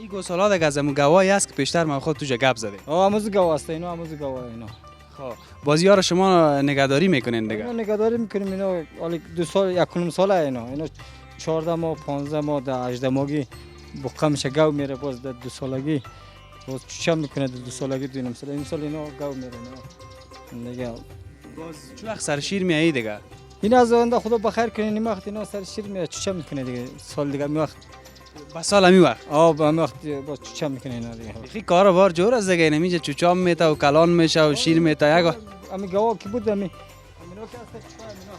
ای گوساله دیگه از همون گاوایی است که پیشتر ما خود توجا گپ زدیم. امروز گاو است اینا امروز گاو اینا. خب بازیار شما نگهداری میکنین دیگه. اینا نگهداری میکنیم اینا حالا 2 سال 1 ساله اینا 14 ماه 15 ماه در 18 ماهگی بقا میشه گاو میره، باز در 2 سالگی باز چوچه میکنه، در 2 سالگی دو نیم سال امسال اینا گاو میره دیگه. باز چه وقت سر شیر میایی دیگه؟ این از آینده خدا بخیر کنه، این وقت اینا سر شیر میره چوچه میکنه دیگه، سال دیگه می وقت با سال همی وقت به وقت باز چوچه میکنه اینا دیگه. بخی کارا بار جور از دیگه نمیشه چوچام میته و کلان میشه و شیر میته یگا امی گاوا کی بود امی امینا که است چوچه امینا.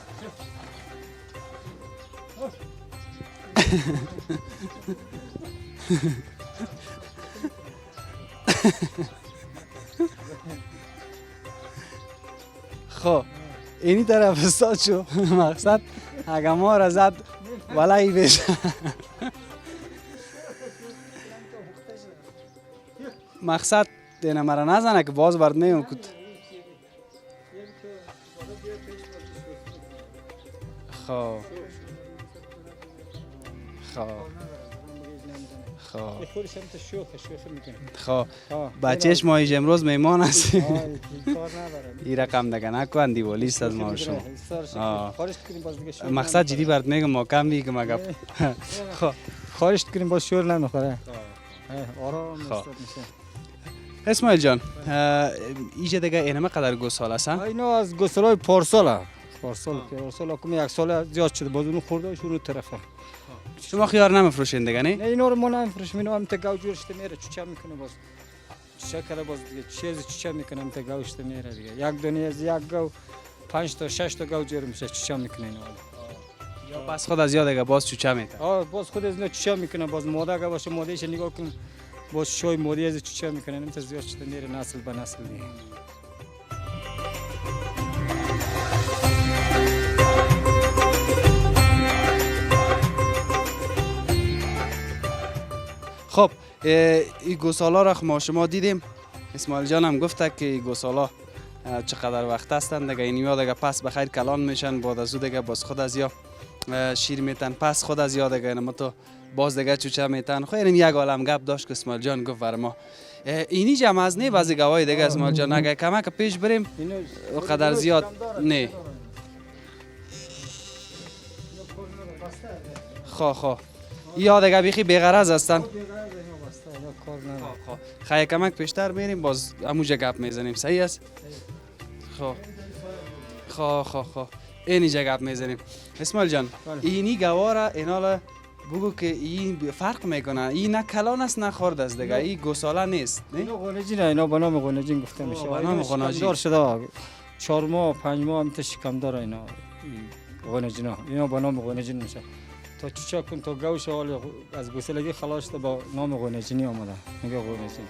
خب اینی طرف استاد شو مقصد اگه ما را زد ولایی بشه. مقصد دینه مرا نزنه که باز برد نیم کد. خب خب خب خودش هم تو شوخ میکنه. خب بچهش ماهیج امروز میمان هستی. کار نداره. این رقم دیگه نکن دیوالیست از ما شما. خارج کنیم باز دیگه شور. مقصد جدی برد میگم ما کم بی که مگه. خب خارج کنیم باز شور نمیخوره. آرام خب. استاد میشه. اسماعیل جان ایجا دیگه اینمه قدر گوساله هستن؟ اینا از گوسالای پارسال کمی یک سال زیاد شده باز اون خورده شروع طرفه. شما خیار نمیفروشین دیگه نه؟ نه اینا رو ما نمیفروشیم، اینا هم تا گاو جورشته میره چوچه میکنه باز. چوچه کرده باز دیگه چیز چوچه میکنه هم تا گاوشته میره دیگه. یک دونه از یک گاو 5 تا 6 تا گاو جور میشه چوچه میکنه اینا. یا پس خود از یاد دیگه باز چوچه میته. باز خود از اینا چوچه میکنه باز ماده اگه باشه مادهش نگاه کن باز شوی ماده از چوچه میکنه هم تا زیاد شده میره نسل به نسل دیگه. خب این گوسالا را ما شما دیدیم. اسماعیل جان هم گفته که این گوسالا چقدر وقت هستند دیگه این یاد دیگه پس بخیر کلان میشن بعد از دیگه باز خود از یا شیر میتن پس خود از یاد دیگه ما تو باز دیگه چوچه میتن. خب این یک عالم گپ داشت که اسماعیل جان گفت بر ما اینی جمع از نه بعضی گوای دیگه اسماعیل جان اگه کمک پیش بریم قدر زیاد نه. خب یا دیگه بیخی بی‌غرض هستن. خیلی کمک پیشتر میریم باز اموجه گپ میزنیم. صحیح است؟ خب اینجا گپ میزنیم. اسماعیل جان اینی گواره اینالا بگو که این فرق میکنه، این نه کلان است نه خرد است دیگه، این گوساله نیست. اینا غنجین اینا به نام غنجین گفته میشه. به نام غنجین دار شده 4 ماه 5 ماه هم تا شکم داره اینا غنجینا. اینا به نام غنجین میشه. تا چوچه کن تا گوش حال از گوسلگی خلاص شده با نام غنجینی آمده. میگه غنجین.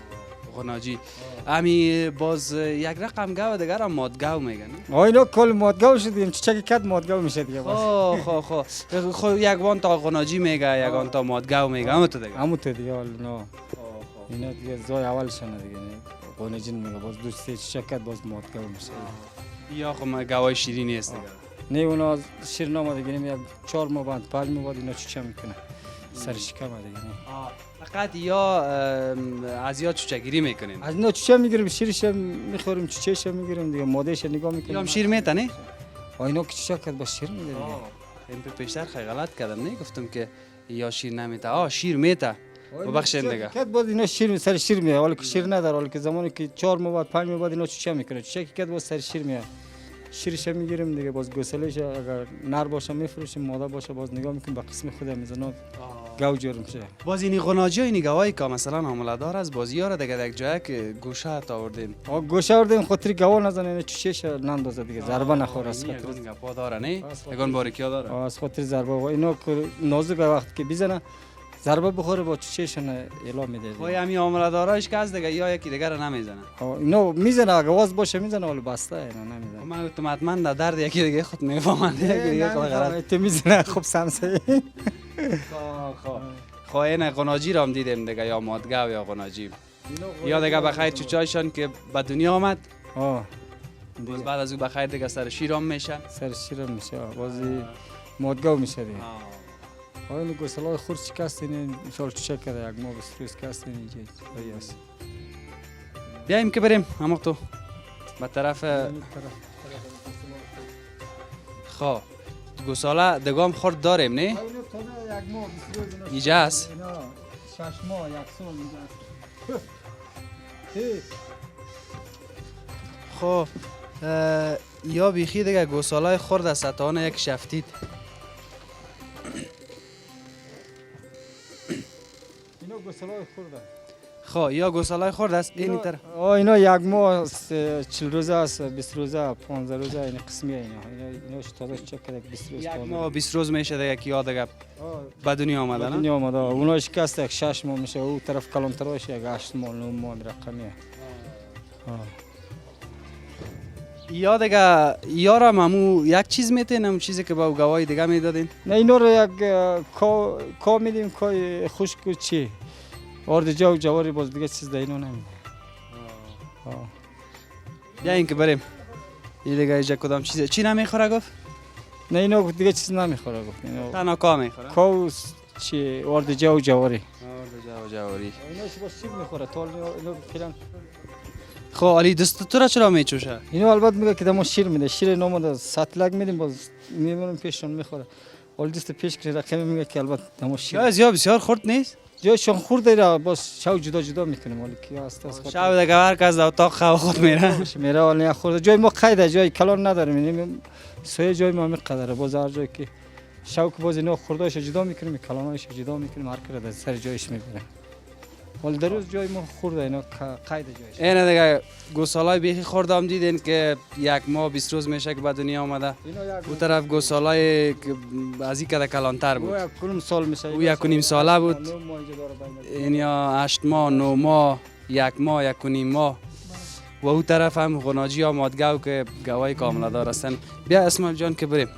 غناجی. امی باز یک رقم گاو دیگه را مادگاو میگن. اینا کل مادگاو شدیم چوچه که کد مادگاو میشه دیگه باز. خب یک وان تا غناجی میگه یک وان تا مادگاو میگه همون تو دیگه. همون تو دیگه نه. اینا دیگه زای اولشونه دیگه غنجین میگه باز دو سه چوچه کد باز مادگاو میشه. یا خب گاوای شیرینی است دیگه. نه اونا شیر نامده گیریم یک 4 ماه بعد 5 ماه بعد اینا چوچه میکنه سر شکم دیگه. فقط یا از یا چوچه گیری میکنین؟ از اینا چوچه میگیریم شیرش میخوریم چوچهش میگیریم دیگه مادهش نگاه میکنیم. یا هم شیر میته نه؟ اینا که چوچه کرد با شیر میده دیگه. این پیشتر خیلی غلط کردم نه گفتم که یا شیر نمیته. شیر میته. ببخشید دیگه. کد باز اینا شیر سر شیر میاد ولی که شیر نداره ولی که زمانی که 4 ماه بعد 5 ماه بعد اینا چوچه میکنه چوچه که کد باز سر شیر میاد. شیرش میگیریم دیگه باز گوسلهش اگر نر باشه میفروشیم ماده باشه باز نگاه میکنیم به قسم خودم میزنه گاو جور میشه. باز اینی غناجی و اینی گوایی که مثلا حامله دار است باز یاره دیگه یک جایی که گوشه تا آوردین. گوشه آوردیم خاطر گاو نزنه چوچهش نندازه دیگه ضربه نخوره از خاطر. این گپا داره نه؟ یگان باریکیا داره. از خاطر ضربه و اینا نازک وقت که بزنه ضربه بخوره با چوچهشون اعلام میده. وای همین حامله داراش که از دیگه یا یکی دیگه رو نمیزنه. اینا میزنه اگه واز باشه میزنه ولی بسته اینا نمیزنه. من گفتم حتما در درد یکی دیگه خود میفهمن دیگه غلط. تو میزنه خوب سمسه. خب این غناجی را هم دیدیم دیگه یا مادگاو یا غناجی. یا دیگه بخیر چوچایشان که به دنیا آمد. باز بعد از او بخیر دیگه سر شیر هم میشن. سر شیر هم میشه. بازی مادگاو میشه دیگه. این گوساله خورد شکست این مثال چوچه کرده یک ماه بسروز کست اینجا بیاست. بیاییم که بریم همه تو به طرف خب گوساله دگام خورد داریم نه؟ یک ماه 20 روز اینا اینجا هست؟ اینا 6 ماه یک سال اینجا هست. خب یا بیخی دیگه گوسالای خورد از ستانه یک شفتید. اینا گوسالای خورده. خب یا گوسالای خورد است این طرف. اینا یک ماه 40 روزه است، 20 روزه، 15 روزه این قسمیه اینا تازه چک کرده 20 روز. یک ماه 20 روز میشه دیگه که یا دیگه به دنیا آمده نه؟ دنیا آمده. اونا شکست یک 6 ماه میشه، او طرف کلانترش یک 8 ماه 9 ماه رقمیه. یا دیگه یارم همو یک چیز میتین همون چیزی که با گواهی دیگه میدادین؟ نه اینا رو یک کا میدیم کای خشک و چی آرد جا و جواری باز دیگه چیز دیگه نمیده. یا اینکه بریم این دیگه اینجا کدام چیزه چی نمیخوره گفت؟ نه اینا دیگه چیز نمیخوره گفت. اینا تنها کا میخوره؟ کا و چی آرد جا و جواری. آرد جا و جواری. ایناش باز چی میخوره تال اینا فعلا. خب علی دست تو را چرا میچوشه؟ اینا البته میگه که دمو شیر میده، شیر نموده سطلق میدیم باز میمونم پیشون میخوره. ولی دست پیش که رقم میگه که البته دمو شیر. یا بسیار خورد نیست؟ جایشون خورده را باز شو جدا جدا میکنیم ولی کی است است. شب دیگه هر کس در اتاق خو خود میره. میره ولی خورده جای ما قیده جای کلان نداریم، یعنی سوی جای ما میقدره باز هر جایی که شوک باز اینا خوردهش جدا میکنیم کلانش جدا میکنیم هر کی را سر جایش میبریم. ولی در روز جای ما خورده اینا قید جایش. اینه دیگه گوسالای بیخی خوردم دیدین که یک ماه 20 روز میشه که به دنیا آمده. اون طرف گوسالای از این کده کلانتر بود. او یک سال میشه. او 1.5 ساله بود. این یا 8 ماه 9 ماه 1 ماه 1.5 ماه. و اون طرف هم غناجی ها مادگاو که گواهی کاملا دار هستن. بیا اسماعیل جان که بریم.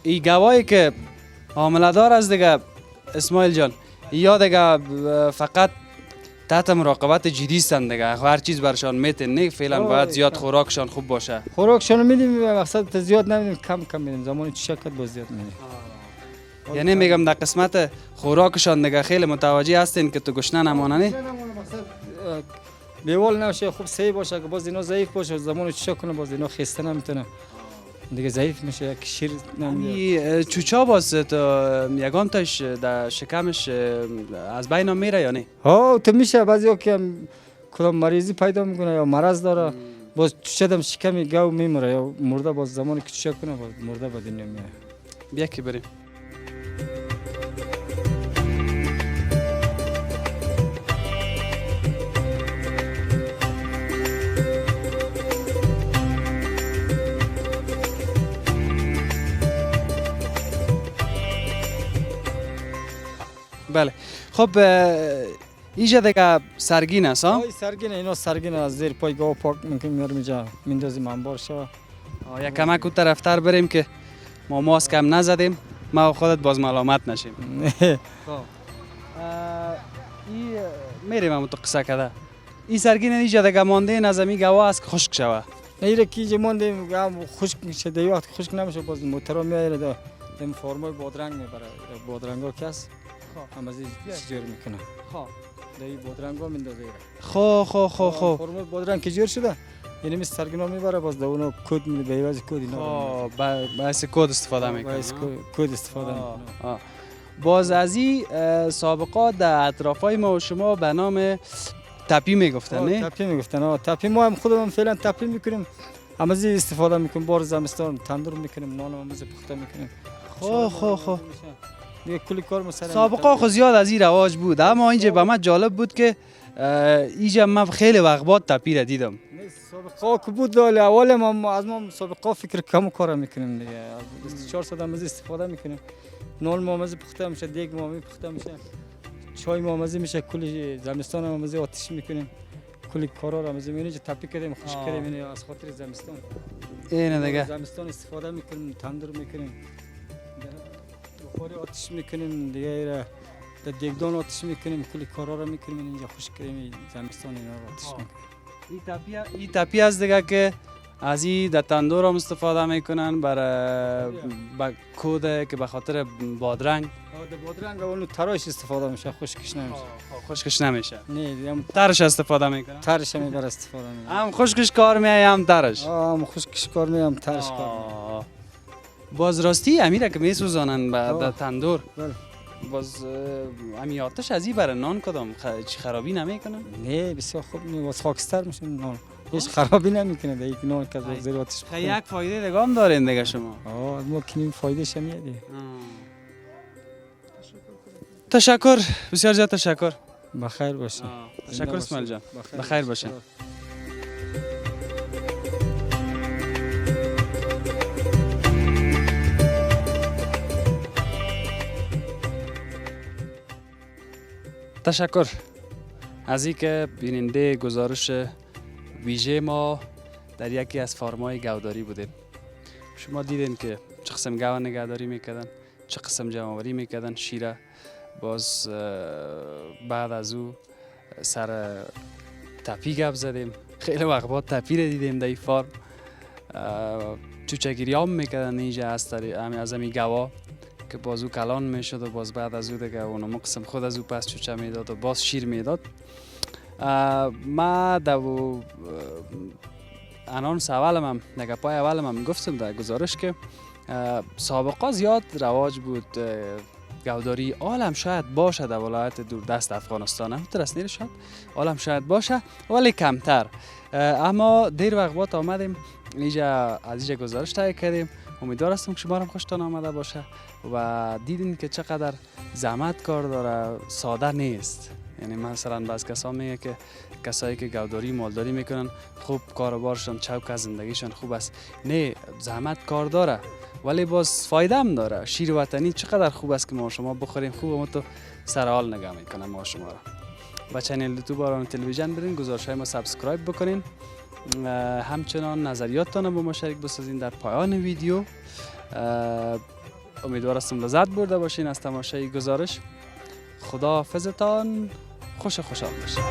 این گواهی که حامله دار است دیگه اسماعیل جان یا دیگه فقط تحت مراقبت جدی هستند دیگه هر چیز برشان میتین نه فعلا باید زیاد خوراکشان خوب باشه. خوراکشان میدیم مقصد زیاد نمیدیم کم میدیم زمانی چشکت باز زیاد میدیم. یعنی میگم در قسمت خوراکشان دیگه خیلی متوجه هستین که تو گشنه نمانه نه؟ بیوال نشه خوب صحیح باشه که باز اینا ضعیف باشه زمانی چشک کنه باز اینا خسته نمیتونه دیگه ضعیف میشه یک شیر نمیده. چوچا باز تو یگان تاش در شکمش از بین میره یا نه؟ ها تو میشه بعضی که کدام مریضی پیدا میکنه یا مرض داره باز چشدم شکمی گاو میمره یا مرده باز زمانی که چشک کنه باز مرده به دنیا میاد. بیا که بریم. بله خب اینجا دیگه سرگین است ها؟ سرگین اینا سرگین از زیر پای گاو پاک میکنیم میاریم اینجا میندازیم انبار شو. یک کمک اون طرفتر بریم که ما ماسک هم نزدیم ما خودت باز ملامت نشیم. خب این میریم هم تو قصه کده این سرگین اینجا دیگه مانده نظمی گواه است که خشک شوه. ایره کی اینجا مانده خشک میشه دی وقت خشک نمیشه باز موترا میایره دم فرمای بادرنگ میبره بادرنگا کس هم از جور میکنه. خب دی بادرنگا میندازه. خب فرمای بادرنگ که جور شده یعنی مثل سرگینا میبره باز دونو کد میده به عوض کد اینا. باعث کد استفاده میکنه. باعث کد استفاده میکنه. باز از این سابقات در اطرافای ما و شما به نام تپی میگفتن نه؟ تپی میگفتن. تپی ما هم خودمون فعلا تپی میکنیم. هم از استفاده میکنیم بار زمستان تندور میکنیم نان هم از پخته میکنیم. خب دیگه کلی کار مثلا سابقا خو زیاد از این رواج بود اما اینجا به من جالب بود که اینجا من خیلی وقت بعد تپی را دیدم. سابقا که بود ولی اول ما از ما سابقا فکر کم کار میکنیم دیگه 24 ساعت هم از استفاده میکنیم. نان ما از پخته میشه دیگ ما پخته میشه چای ما از میشه کلی زمستان هم از آتش میکنیم کلی کارا را از میونی تپی کردیم خوش کردیم یعنی از خاطر زمستان اینه دیگه زمستان استفاده میکنیم تندور میکنیم بخاری آتش میکنیم دیگه در دیگدان آتش میکنیم کلی کارا را میکنیم اینجا خوش کردیم زمستان اینا را آتش میکنیم. این تپی از دیگه که از این در تندور هم استفاده میکنن برای کود که به خاطر بادرنگ بادرنگ اونو تراش استفاده میشه، خشکش نمیشه. خشکش نمیشه. نه هم ترش استفاده میکنن. ترش هم بر استفاده میشه. هم خشکش کار میای هم ترش. هم خشکش کار میام ترش کار. باز راستی امیره که میسوزانن در تندور. بله. باز امی آتش از این برای نان کدام خرابی نمیکنن؟ نه بسیار خوب نه، باز خاکستر میشه نان. هیچ خرابی نمیکنه در یک نان که زیر آتش بکنه. یک فایده دیگه هم دارین دیگه شما. ما کنیم فایدهش هم میاد. تشکر، بسیار زیاد تشکر. بخیر باشه. تشکر اسماعیل جان. بخیر باشه. تشکر از اینکه بیننده گزارش ویژه ما در یکی از فارم‌های گاوداری بودیم. شما دیدین که چه قسم گاو نگهداری میکردن، چه قسم جمع‌آوری میکردن شیره. باز بعد از او سر تپی گپ زدیم. خیلی وقت بعد تپی رو دیدیم در این فارم. چوچگیری هم میکردن اینجا از امی گوا که باز او کلان میشد و باز بعد از او دیگه اونم قسم خود از او پس چوچه میداد و باز شیر میداد. ما در انانس اولم هم نگه پای اولم هم گفتم در گزارش که سابقا زیاد رواج بود گاوداری عالم شاید باشه در ولایت دوردست افغانستان، همینطور است شاید عالم شاید باشه ولی کمتر. اما دیر وقت بعد آمدیم اینجا از اینجا گزارش تهیه کردیم. امیدوار هستم که شما هم خوشتان آمده باشه و دیدین که چقدر زحمت کار داره، ساده نیست. یعنی مثلا بعض کسا میگه که کسایی که گاوداری مالداری میکنن خوب کاروبارشان چوک از زندگیشان خوب است. نه، زحمت کار داره ولی باز فایده هم داره. شیر وطنی چقدر خوب است که ما شما بخوریم، خوب ما تو سر حال نگاه میکنن ما شما را. با چنل یوتیوب آرام تلویزیون برین، گزارش‌های ما سابسکرایب بکنین، همچنان نظریاتتان با ما شریک بسازین در پایان ویدیو. امیدوار هستم لذت برده باشین از تماشای گزارش. خدا حافظتان، خوشحال باشین.